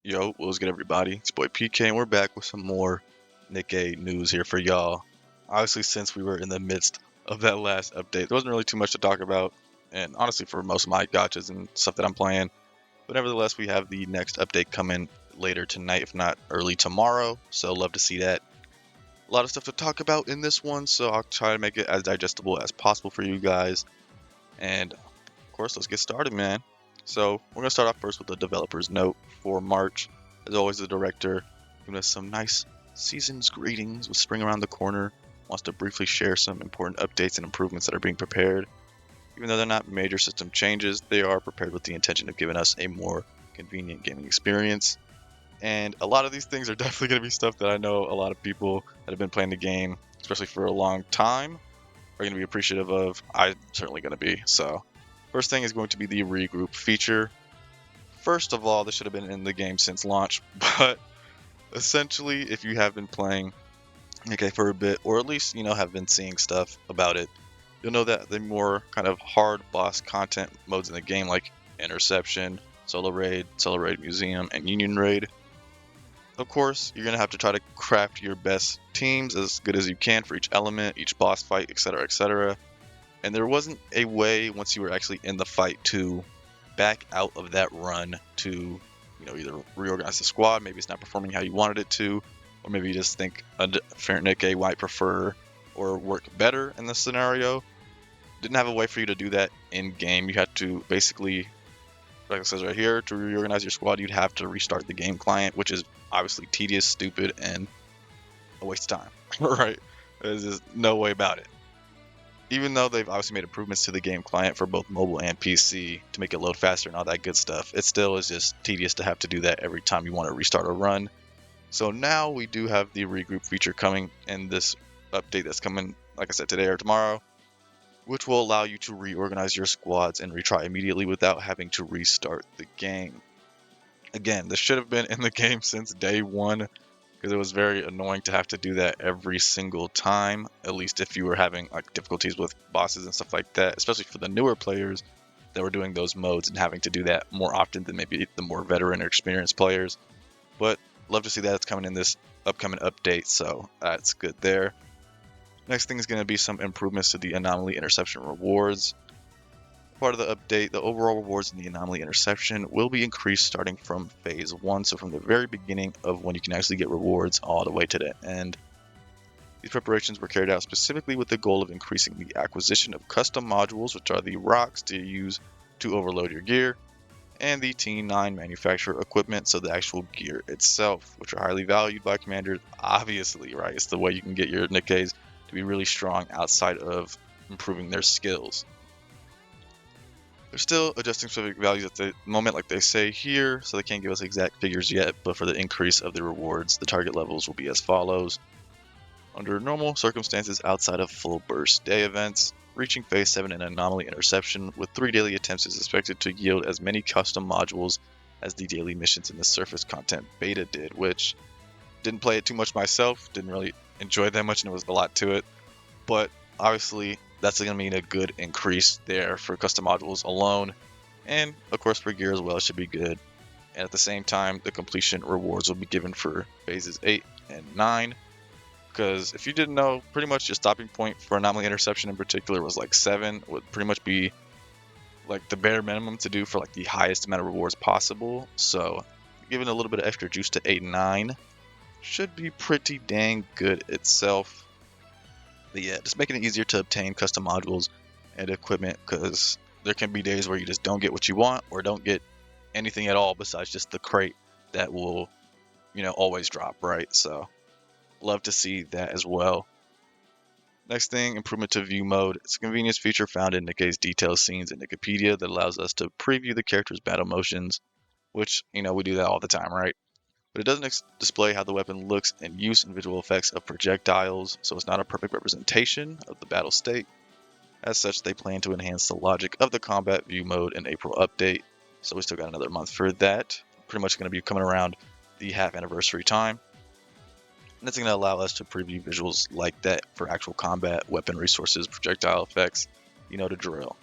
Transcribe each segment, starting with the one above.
Yo, what's good, everybody? It's your boy PK, and we're back with some more Nikke news here for y'all. Obviously, since we were in the midst of that last update, there wasn't really too much to talk about, and honestly, for most of my gotchas and stuff that I'm playing. But nevertheless, we have the next update coming later tonight, if not early tomorrow. So, love to see that. A lot of stuff to talk about in this one, so I'll try to make it as digestible as possible for you guys. And of course, let's get started, man. So we're gonna start off first with the developer's note for March. As always, the director giving us some nice season's greetings with spring around the corner. Wants to briefly share some important updates and improvements that are being prepared. Even though they're not major system changes, they are prepared with the intention of giving us a more convenient gaming experience. And a lot of these things are definitely going to be stuff that I know a lot of people that have been playing the game, especially for a long time, are going to be appreciative of. I'm certainly going to be. So, first thing is going to be the regroup feature. First of all, this should have been in the game since launch, but essentially, if you have been playing for a bit, or at least have been seeing stuff about it, you'll know that the more kind of hard boss content modes in the game, like Interception, Solo Raid Museum, and Union Raid. Of course, you're gonna have to try to craft your best teams as good as you can for each element, each boss fight, etc., etc. And there wasn't a way once you were actually in the fight to back out of that run to, either reorganize the squad. Maybe it's not performing how you wanted it to, or maybe you just think a different Nikke might prefer or work better in this scenario. Didn't have a way for you to do that in game. You had to basically, like it says right here, to reorganize your squad, you'd have to restart the game client, which is obviously tedious, stupid, and a waste of time. Right? There's just no way about it. Even though they've obviously made improvements to the game client for both mobile and PC to make it load faster and all that good stuff, it still is just tedious to have to do that every time you want to restart a run. So now we do have the regroup feature coming in this update that's coming, like I said, today or tomorrow, which will allow you to reorganize your squads and retry immediately without having to restart the game. Again, this should have been in the game since day one, because it was very annoying to have to do that every single time, at least if you were having like difficulties with bosses and stuff like that, especially for the newer players that were doing those modes and having to do that more often than maybe the more veteran or experienced players. But love to see that it's coming in this upcoming update, so that's good there. Next thing is going to be some improvements to the anomaly interception rewards. Part of the update, the overall rewards in the anomaly interception will be increased starting from phase 1, so from the very beginning of when you can actually get rewards all the way to the end. These preparations were carried out specifically with the goal of increasing the acquisition of custom modules, which are the rocks to use to overload your gear, and the T9 manufacturer equipment, so the actual gear itself, which are highly valued by commanders, obviously, right? It's the way you can get your Nikkes to be really strong outside of improving their skills. They're still adjusting specific values at the moment, like they say here, so they can't give us exact figures yet, but for the increase of the rewards, the target levels will be as follows. Under normal circumstances outside of full burst day events, reaching phase 7 in anomaly interception with 3 daily attempts is expected to yield as many custom modules as the daily missions in the surface content beta did, which didn't play it too much myself, didn't really enjoy it that much, and it was a lot to it, but obviously that's going to mean a good increase there for custom modules alone, and of course for gear as well, it should be good. And at the same time, the completion rewards will be given for phases 8 and 9, because if you didn't know, pretty much your stopping point for anomaly interception in particular was like 7, would pretty much be like the bare minimum to do for like the highest amount of rewards possible. So giving a little bit of extra juice to 8 and 9 should be pretty dang good itself. But yeah, just making it easier to obtain custom modules and equipment, because there can be days where you just don't get what you want or don't get anything at all besides just the crate that will, always drop, right? So love to see that as well. Next thing, improvement to view mode. It's a convenience feature found in Nikke's detailed scenes in Wikipedia that allows us to preview the character's battle motions, which, we do that all the time, right? But it doesn't display how the weapon looks and use and visual effects of projectiles, so it's not a perfect representation of the battle state. As such, they plan to enhance the logic of the combat view mode in April update, so we still got another month for that. Pretty much going to be coming around the half anniversary time. And it's going to allow us to preview visuals like that for actual combat, weapon resources, projectile effects, to drill.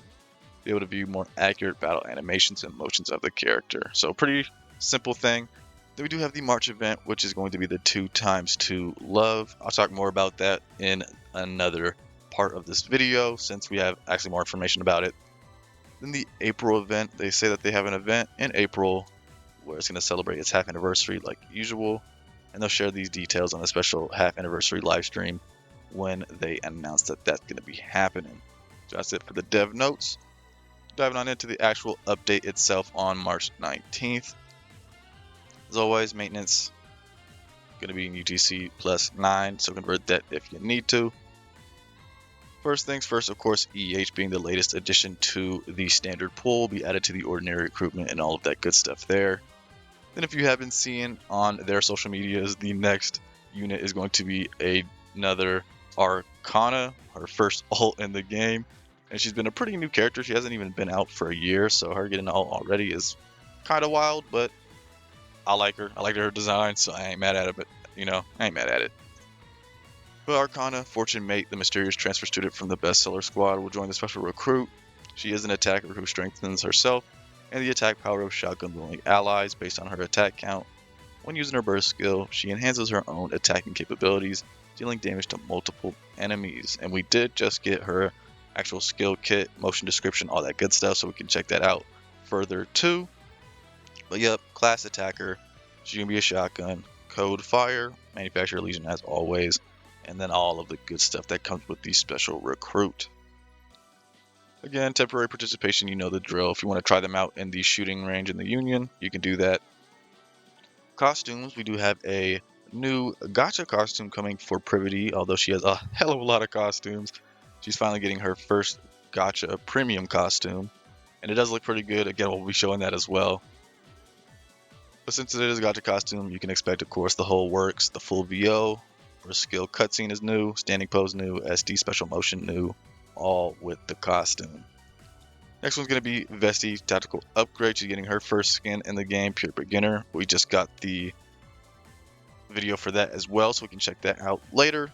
Be able to view more accurate battle animations and motions of the character. So pretty simple thing. Then we do have the March event, which is going to be the 2x2 love. I'll talk more about that in another part of this video since we have actually more information about it. Then the April event, they say that they have an event in April where it's going to celebrate its half anniversary like usual, and they'll share these details on a special half anniversary live stream when they announce that that's going to be happening. So that's it for the dev notes. Diving on into the actual update itself on March 19th. As always, maintenance going to be in UTC plus 9, so convert that if you need to. First things first, of course, EH being the latest addition to the standard pool will be added to the ordinary recruitment and all of that good stuff there. Then if you haven't seen on their social medias, the next unit is going to be another Arcana, her first ult in the game. And she's been a pretty new character. She hasn't even been out for a year, so her getting ult already is kind of wild, but I like her. I like her design, so I ain't mad at it, but, I ain't mad at it. But Arcana, Fortune Mate, the mysterious transfer student from the bestseller squad, will join the special recruit. She is an attacker who strengthens herself and the attack power of shotgun-wielding allies based on her attack count. When using her burst skill, she enhances her own attacking capabilities, dealing damage to multiple enemies. And we did just get her actual skill kit, motion description, all that good stuff, so we can check that out further too. But yep, class attacker, she's going to be a shotgun, code fire, manufacturer legion as always, and then all of the good stuff that comes with the special recruit. Again, temporary participation, you know the drill. If you want to try them out in the shooting range in the Union, you can do that. Costumes, we do have a new gacha costume coming for Privity, although she has a hell of a lot of costumes. She's finally getting her first gacha premium costume, and it does look pretty good. Again, we'll be showing that as well. But since it is a gacha costume, you can expect, of course, the whole works. The full VO, her skill cutscene is new, standing pose new, SD special motion new, all with the costume. Next one's going to be Vesti Tactical Upgrade. She's getting her first skin in the game, Pure Beginner. We just got the video for that as well, so we can check that out later.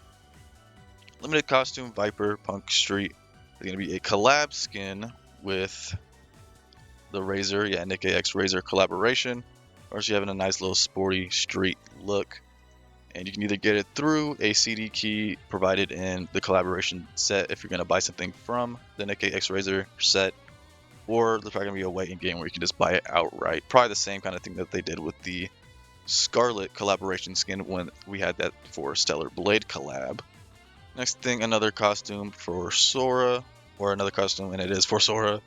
Limited costume, Viper Punk Street. There's going to be a collab skin with the Razor, Nikke X Razor collaboration. Or she's having a nice little sporty street look. And you can either get it through a CD key provided in the collaboration set if you're going to buy something from the Nikke X Razor set, or there's probably going to be a way in game where you can just buy it outright. Probably the same kind of thing that they did with the Scarlet collaboration skin when we had that for Stellar Blade collab. Next thing, another costume for Sora, or another costume, and it is for Sora,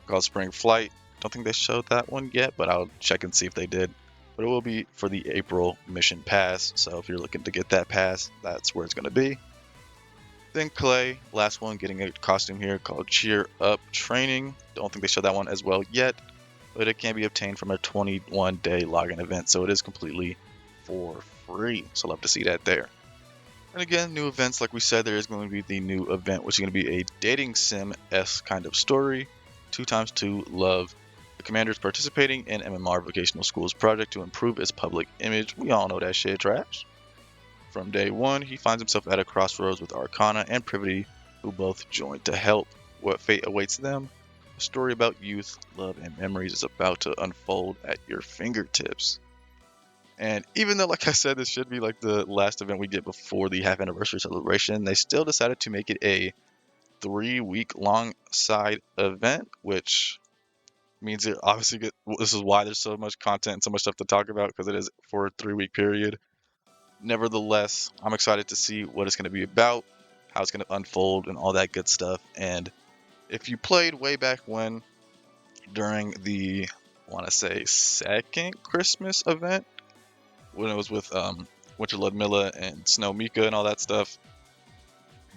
called Spring Flight. Don't think they showed that one yet, but I'll check and see if they did. But it will be for the April mission pass, so if you're looking to get that pass, that's where it's going to be. Then Clay, last one, getting a costume here called Cheer Up Training. Don't think they showed that one as well yet, but it can be obtained from a 21-day login event, so it is completely for free. So love to see that there. And again, new events, like we said, there is going to be the new event, which is going to be a dating sim-esque kind of story, 2x2 love. The commander is participating in MMR Vocational Schools project to improve its public image. We all know that shit trash. From day one, he finds himself at a crossroads with Arcana and Privity, who both join to help. What fate awaits them? A story about youth, love, and memories is about to unfold at your fingertips. And even though, like I said, this should be like the last event we get before the half anniversary celebration, they still decided to make it a 3-week long side event, which means it obviously this is why there's so much content and so much stuff to talk about, because it is for a 3-week period. Nevertheless, I'm excited to see what it's going to be about, how it's going to unfold, and all that good stuff. And if you played way back when, during the, I want to say, second Christmas event, when it was with Winter Ludmilla and Snow Mika and all that stuff,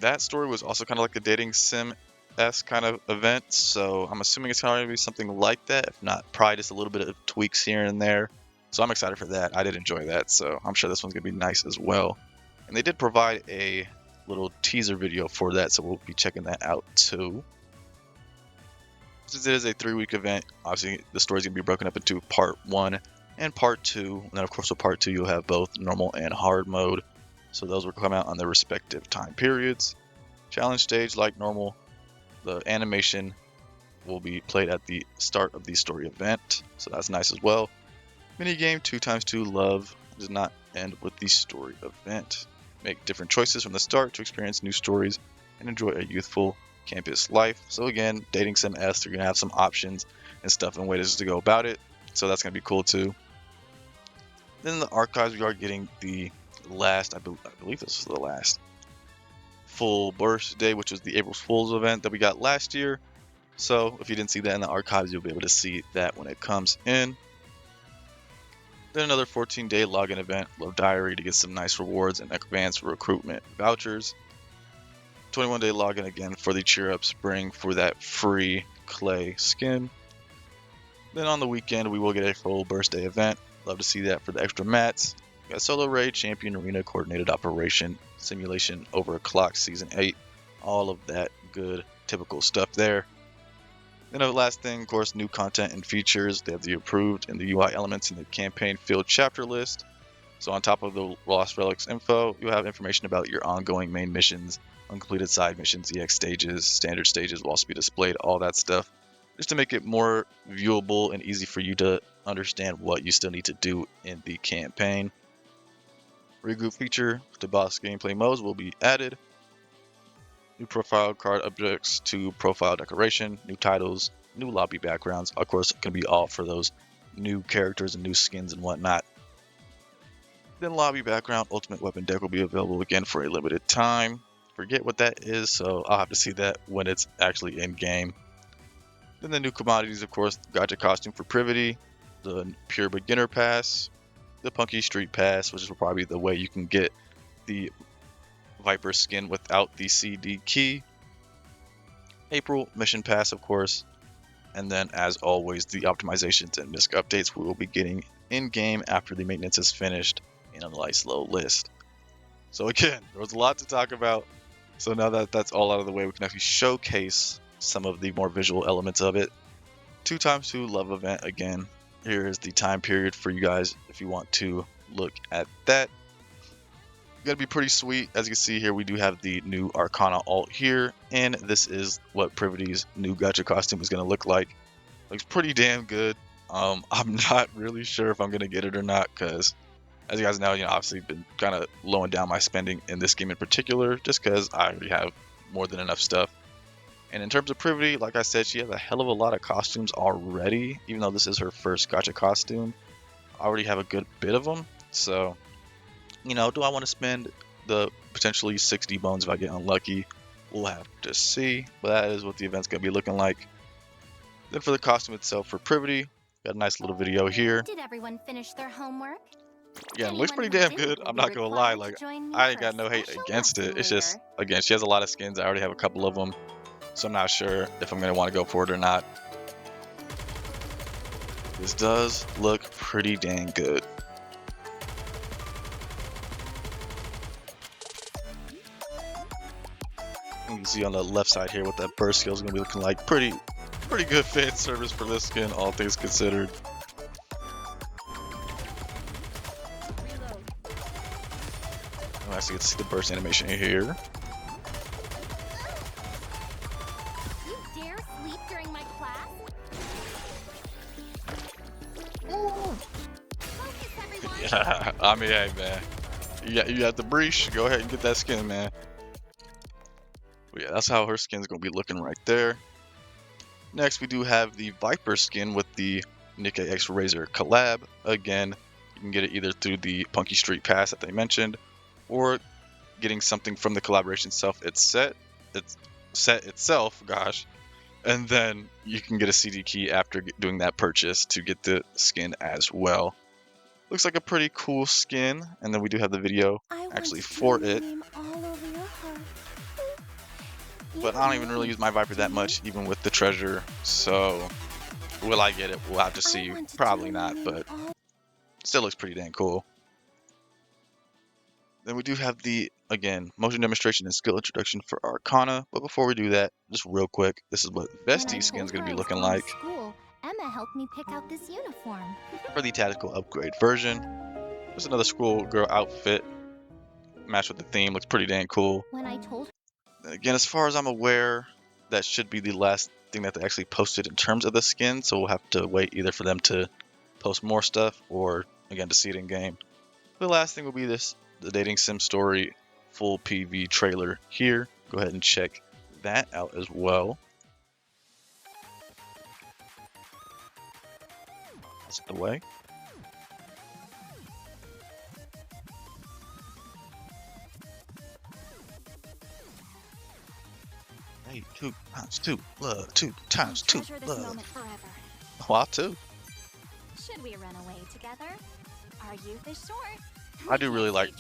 that story was also kind of like a dating sim-esque kind of event, so I'm assuming it's going to be something like that, if not probably just a little bit of tweaks here and there. So I'm excited for that. I did enjoy that, so I'm sure this one's going to be nice as well. And they did provide a little teaser video for that, so we'll be checking that out too. Since it is a 3-week event, obviously the story's going to be broken up into part 1 and part 2. And then of course with part 2 you'll have both normal and hard mode. So those will come out on their respective time periods. Challenge stage, like normal, the animation will be played at the start of the story event, so that's nice as well. Minigame 2x2 Love does not end with the story event. Make different choices from the start to experience new stories and enjoy a youthful campus life. So again, dating sim S, you're gonna have some options and stuff and ways to go about it. So that's gonna be cool too. Then in the archives, we are getting the last, I believe this was the last full birthday, which was the April Fool's event that we got last year. So if you didn't see that in the archives, you'll be able to see that when it comes in. Then another 14-day login event, Love Diary, to get some nice rewards and advanced recruitment vouchers. 21-day login again for the Cheer Up Spring for that free clay skin. Then on the weekend, we will get a full birthday event. Love to see that for the extra mats. We got Solo Raid, Champion Arena, Coordinated Operation, Simulation over a Clock, Season 8. All of that good, typical stuff there. Then the last thing, of course, new content and features. They have the approved and the UI elements in the campaign field chapter list. So on top of the Lost Relics info, you have information about your ongoing main missions, uncompleted side missions, EX stages, standard stages will also be displayed, all that stuff, just to make it more viewable and easy for you to understand what you still need to do in the campaign. Regroup feature to boss gameplay modes will be added. New profile card objects to profile decoration, new titles, new lobby backgrounds. Of course, it can be all for those new characters and new skins and whatnot. Then lobby background ultimate weapon deck will be available again for a limited time. Forget what that is, so I'll have to see that when it's actually in game. Then the new commodities, of course, Gacha costume for Privity, the pure beginner pass, the Punky Street pass, which is probably the way you can get the Viper skin without the CD key. April mission pass, of course, and then as always the optimizations and misc updates we will be getting in game after the maintenance is finished in a nice low list. So again, there was a lot to talk about. So now that that's all out of the way, we can actually showcase some of the more visual elements of it. 2x2 Love event again. Here is the time period for you guys if you want to look at that. Gonna be pretty sweet. As you can see here, we do have the new Arcana alt here, and this is what Privity's new gacha costume is gonna look like. Looks pretty damn good. I'm not really sure if I'm gonna get it or not, because as you guys know, obviously been kind of lowing down my spending in this game in particular, just because I already have more than enough stuff. And in terms of Privity, like I said, she has a hell of a lot of costumes already, even though this is her first gacha costume. I already have a good bit of them, so do I want to spend the potentially 60 bones if I get unlucky? We'll have to see, but that is what the event's going to be looking like. Then for the costume itself for Privity, got a nice little video here. Did everyone finish their homework? Yeah, it looks pretty damn good. I'm not going to lie, like, I ain't got no hate against it. It's just, again, she has a lot of skins. I already have a couple of them, so I'm not sure if I'm going to want to go for it or not. This does look pretty dang good. You can see on the left side here what that burst skill is going to be looking like. Pretty good fan service for this skin, all things considered. I actually get to see the burst animation here. You dare sleep during my class? Focus, everyone. Yeah, I mean, hey man, you got the breach. Go ahead and get that skin, man. But yeah, that's how her skin's gonna be looking right there. Next, we do have the Viper skin with the Nikke X Razor collab. Again, you can get it either through the Punky Street Pass that they mentioned, or getting something from the collaboration itself. It's set itself, gosh, and then you can get a CD key after doing that purchase to get the skin as well. Looks like a pretty cool skin, and then we do have the video actually for it. But I don't even really use my Viper that much, even with the treasure, so will I get it? We'll have to see. Probably not, but still looks pretty dang cool. Then we do have the, again, motion demonstration and skill introduction for Arcana, but before we do that, just real quick, this is what Bestie skin's going to be looking like. Emma helped me pick out this uniform. For the tactical upgrade version, there's another schoolgirl outfit, matched with the theme, looks pretty dang cool. When I told Again, as far as I'm aware, that should be the last thing that they actually posted in terms of the skin, so we'll have to wait either for them to post more stuff or again to see it in game. The last thing will be the dating sim story full PV trailer here. Go ahead and check that out as well. That's the way. Hey, 2 times 2 love, 2 times 2 Treasure this love. moment forever. Wow, too. Should we run away together? Our youth is short. I do really like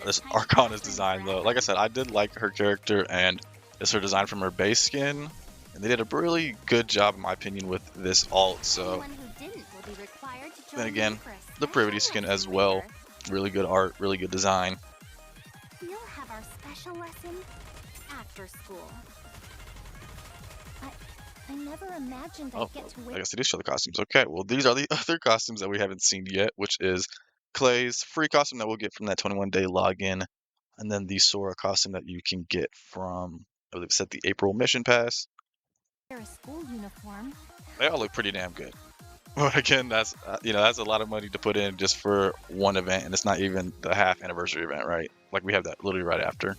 this Arcana's design though. Like I said, I did like her character and it's her design from her base skin. And they did a really good job, in my opinion, with this alt. So, then again, the Privity skin as well. Really good art, really good design. We'll have our special lesson after school. I never imagined I'd get to I guess they do show the costumes. Okay, well, these are the other costumes that we haven't seen yet, which is Clay's free costume that we'll get from that 21-day login, and then the Sora costume that you can get from, I believe it said the April mission pass. wear a school uniform. They all look pretty damn good. But again, that's that's a lot of money to put in just for one event, and it's not even the half anniversary event, right? Like we have that literally right after.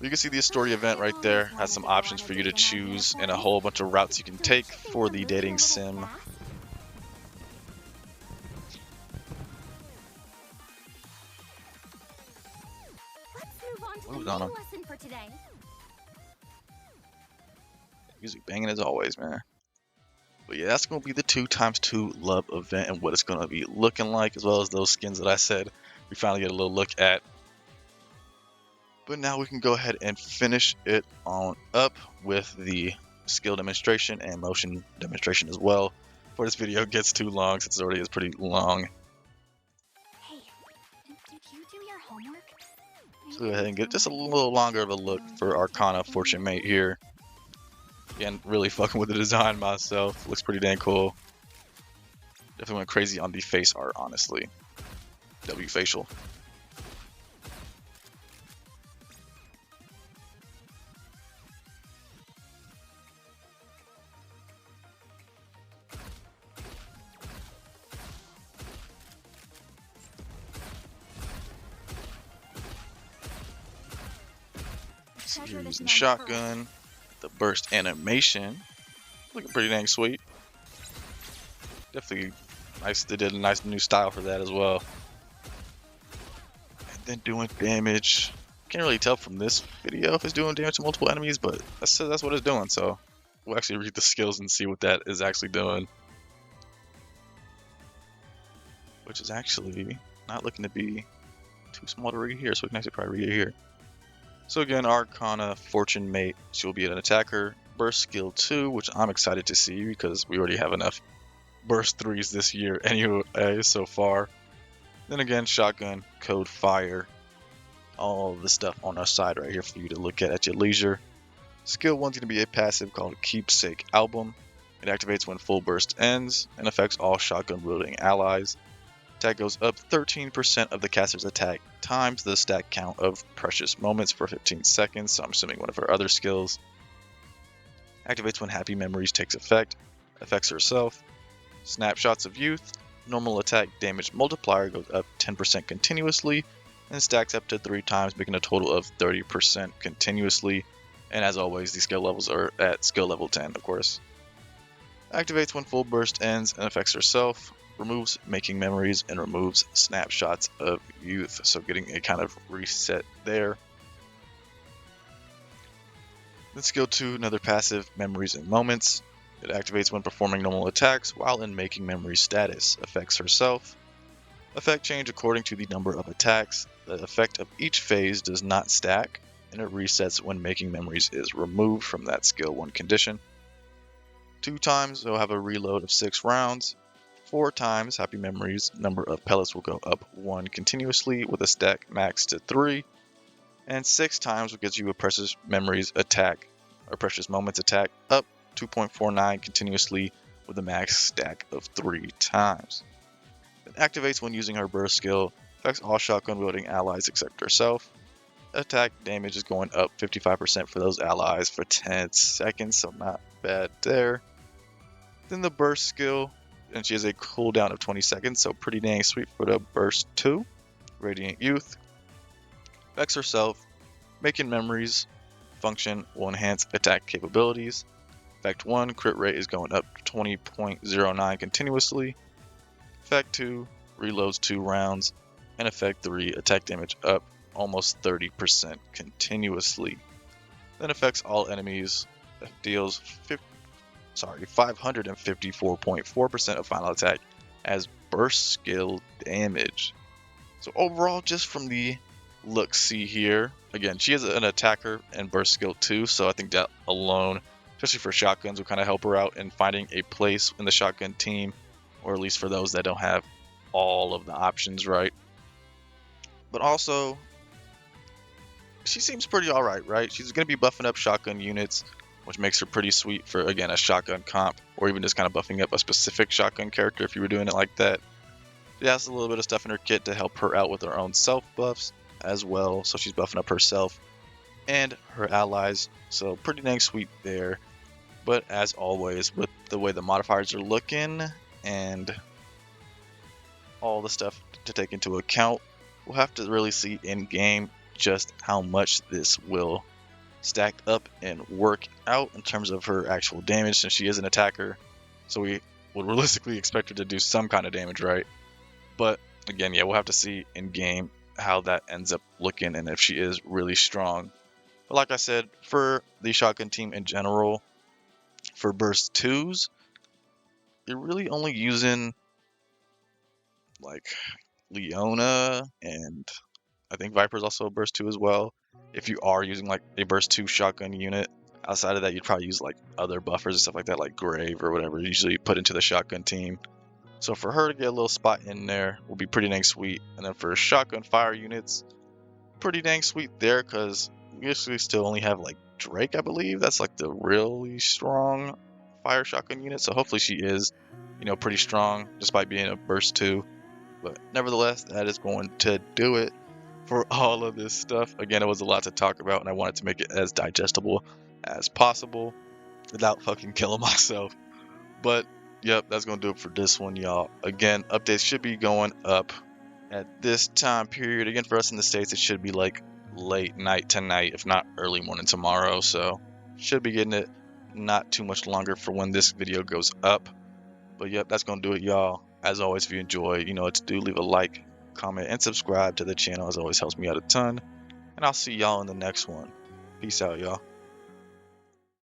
You can see the story event right there. Has some options for you to choose and a whole bunch of routes you can take for the dating sim. Let's move on to the main lesson for today. Music banging as always, man. But yeah, that's going to be the 2x2 love event and what it's going to be looking like, as well as those skins that I said we finally get a little look at. But now we can go ahead and finish it on up with the skill demonstration and motion demonstration as well. Before this video gets too long, since it already is pretty long. Hey, did you do your homework? So go ahead and get just a little longer of a look for Arcana Fortune Mate here. Again, really fucking with the design myself. Looks pretty dang cool. Definitely went crazy on the face art, honestly. W facial. Using shotgun, the burst animation, looking pretty dang sweet. Definitely nice. They did a nice new style for that as well. And then doing damage. Can't really tell from this video if it's doing damage to multiple enemies, but that's what it's doing. So we'll actually read the skills and see what that is actually doing. Which is actually not looking to be too small to read here, so we can actually probably read it here. So again, Arcana Fortune Mate, she'll be an attacker. Burst skill 2, which I'm excited to see because we already have enough burst 3s this year anyway so far. Then again, shotgun, code fire, all the stuff on our side right here for you to look at your leisure. Skill 1's going to be a passive called Keepsake Album. It activates when full burst ends and affects all shotgun wielding allies. Attack goes up 13% of the caster's attack times the stack count of precious moments for 15 seconds, so I'm assuming one of her other skills. Activates when Happy Memories takes effect, affects herself. Snapshots of Youth, normal attack damage multiplier goes up 10% continuously, and stacks up to 3 times, making a total of 30% continuously. And as always, the skill levels are at skill level 10, of course. Activates when full burst ends and affects herself. Removes Making Memories and removes Snapshots of Youth, so getting a kind of reset there. Then skill 2, another passive, Memories and Moments. It activates when performing normal attacks while in Making Memories status. Affects herself. Effect change according to the number of attacks. The effect of each phase does not stack, and it resets when Making Memories is removed from that skill 1 condition. 2 times, it'll have a reload of 6 rounds. 4 times, Happy Memories, number of pellets will go up 1 continuously with a stack max to 3. And 6 times will get you a Precious Memories attack, or Precious Moments attack, up 2.49 continuously with a max stack of 3 times. It activates when using her burst skill, affects all shotgun wielding allies except herself. Attack damage is going up 55% for those allies for 10 seconds, so not bad there. Then the burst skill and she has a cooldown of 20 seconds, so pretty dang sweet for the burst 2. Radiant Youth. Affects herself. Making memories function will enhance attack capabilities. Effect 1, crit rate is going up 20.09 continuously. Effect 2, reloads 2 rounds. And Effect 3, attack damage up almost 30% continuously. Then affects all enemies, deals 554.4% of final attack as burst skill damage. So overall, just from the look-see here, again, she is an attacker and burst skill too, so I think that alone, especially for shotguns, will kind of help her out in finding a place in the shotgun team, or at least for those that don't have all of the options right. But also, she seems pretty alright, right? She's going to be buffing up shotgun units, which makes her pretty sweet for, again, a shotgun comp, or even just kind of buffing up a specific shotgun character if you were doing it like that. She has a little bit of stuff in her kit to help her out with her own self buffs as well, so she's buffing up herself and her allies, so pretty dang sweet there. But as always, with the way the modifiers are looking and all the stuff to take into account, we'll have to really see in game just how much this will stack up and work out in terms of her actual damage, since she is an attacker, so we would realistically expect her to do some kind of damage, right? But again, yeah, we'll have to see in game how that ends up looking and if she is really strong. But like I said, for the shotgun team in general, for burst 2s, you're really only using like Leona, and I think Viper's also a burst 2 as well. If you are using like a burst 2 shotgun unit, outside of that, you'd probably use like other buffers and stuff like that, like Grave or whatever, usually put into the shotgun team. So for her to get a little spot in there will be pretty dang sweet. And then for shotgun fire units, pretty dang sweet there, because we usually still only have like Drake, I believe. That's like the really strong fire shotgun unit. So hopefully she is, pretty strong despite being a burst 2. But nevertheless, that is going to do it for all of this stuff. Again, it was a lot to talk about, and I wanted to make it as digestible as possible without fucking killing myself. But yep, that's gonna do it for this one, y'all. Again, updates should be going up at this time period. Again, for us in the States, it should be like late night tonight, if not early morning tomorrow. So should be getting it not too much longer for when this video goes up. But yep, that's gonna do it, y'all. As always, if you enjoy, you know what to do. Leave a like, comment, and subscribe to the channel. As always, helps me out a ton. And I'll see y'all in the next one. Peace out, y'all.